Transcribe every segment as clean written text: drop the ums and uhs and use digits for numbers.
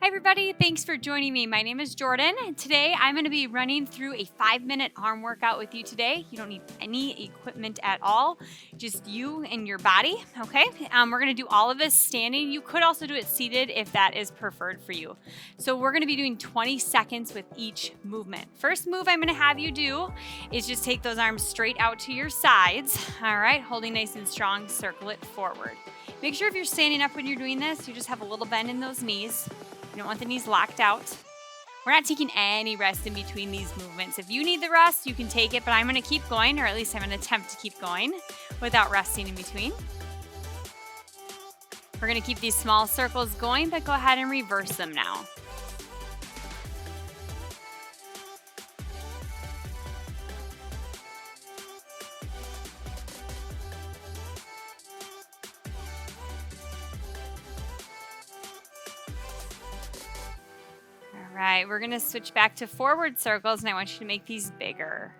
Hi everybody, thanks for joining me. My name is Jordan, and today I'm going to be running through a 5-minute arm workout with you today. You don't need any equipment at all, just you and your body, okay? We're going to do all of this standing. You could also do it seated if that is preferred for you. So we're going to be doing 20 seconds with each movement. First move I'm going to have you do is just take those arms straight out to your sides, all right? Holding nice and strong, circle it forward. Make sure if you're standing up when you're doing this, you just have a little bend in those knees. You don't want the knees locked out. We're not taking any rest in between these movements. If you need the rest, you can take it, but I'm going to keep going, or at least I'm going to attempt to keep going without resting in between. We're going to keep these small circles going, but go ahead and reverse them now. All right, we're going to switch back to forward circles, and I want you to make these bigger.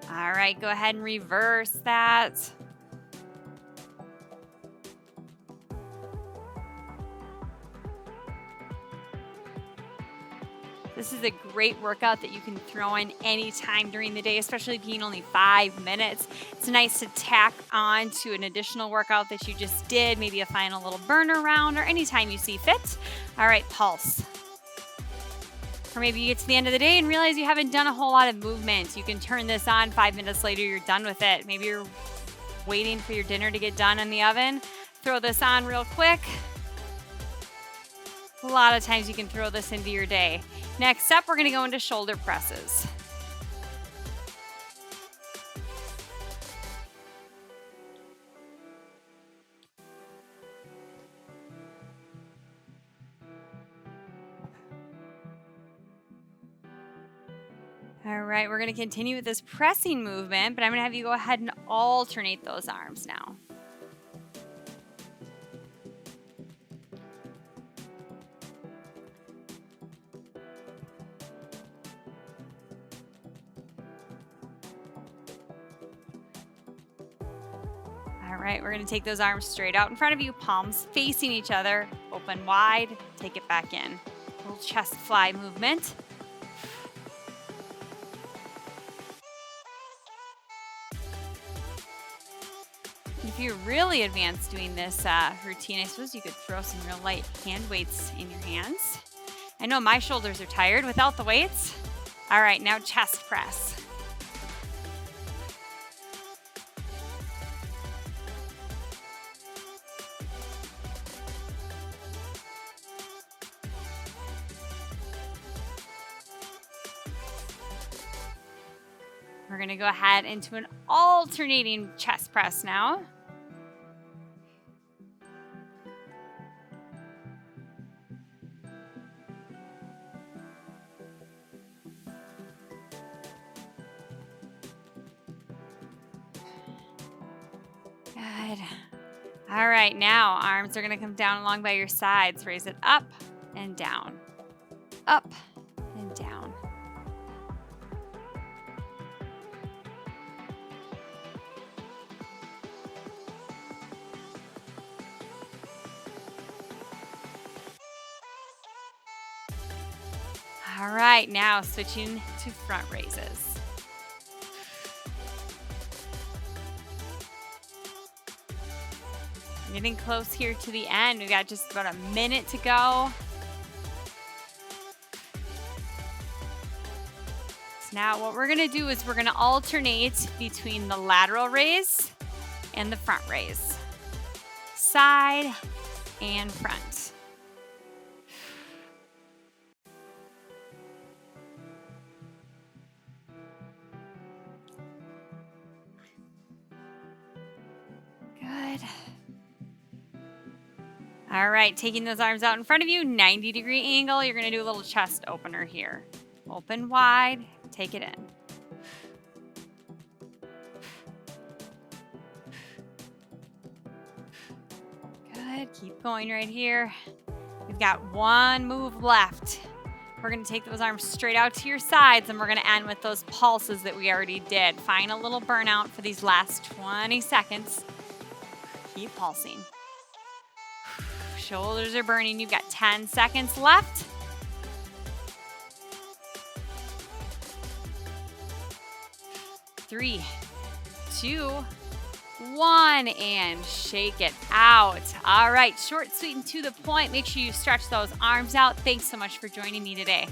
All right, go ahead and reverse that. This is a great workout that you can throw in any time during the day, especially being only 5 minutes. It's nice to tack on to an additional workout that you just did, maybe a final little burner round or anytime you see fit. All right, pulse. Or maybe you get to the end of the day and realize you haven't done a whole lot of movement. You can turn this on 5 minutes later, you're done with it. Maybe you're waiting for your dinner to get done in the oven. Throw this on real quick. A lot of times you can throw this into your day. Next up, we're going to go into shoulder presses. All right, we're going to continue with this pressing movement, but I'm going to have you go ahead and alternate those arms now. All right, we're going to take those arms straight out in front of you, palms facing each other, open wide, take it back in. A little chest fly movement. If you're really advanced doing this routine, I suppose you could throw some real light hand weights in your hands. I know my shoulders are tired without the weights. All right, now chest press. We're going to go ahead into an alternating chest press now. Good. All right, now arms are going to come down along by your sides. Raise it up and down. Up and down. All right, now switching to front raises. Getting close here to the end. We've got just about a minute to go. So now what we're gonna do is we're gonna alternate between the lateral raise and the front raise. Side and front. Good. All right, taking those arms out in front of you, 90-degree angle. You're gonna do a little chest opener here. Open wide, take it in. Good, keep going right here. We've You've got one move left. We're gonna take those arms straight out to your sides and we're gonna end with those pulses that we already did. Find a little burnout for these last 20 seconds. Keep pulsing. Shoulders are burning. You've got 10 seconds left. 3, 2, 1, and shake it out. All right, short, sweet, and to the point. Make sure you stretch those arms out. Thanks so much for joining me today.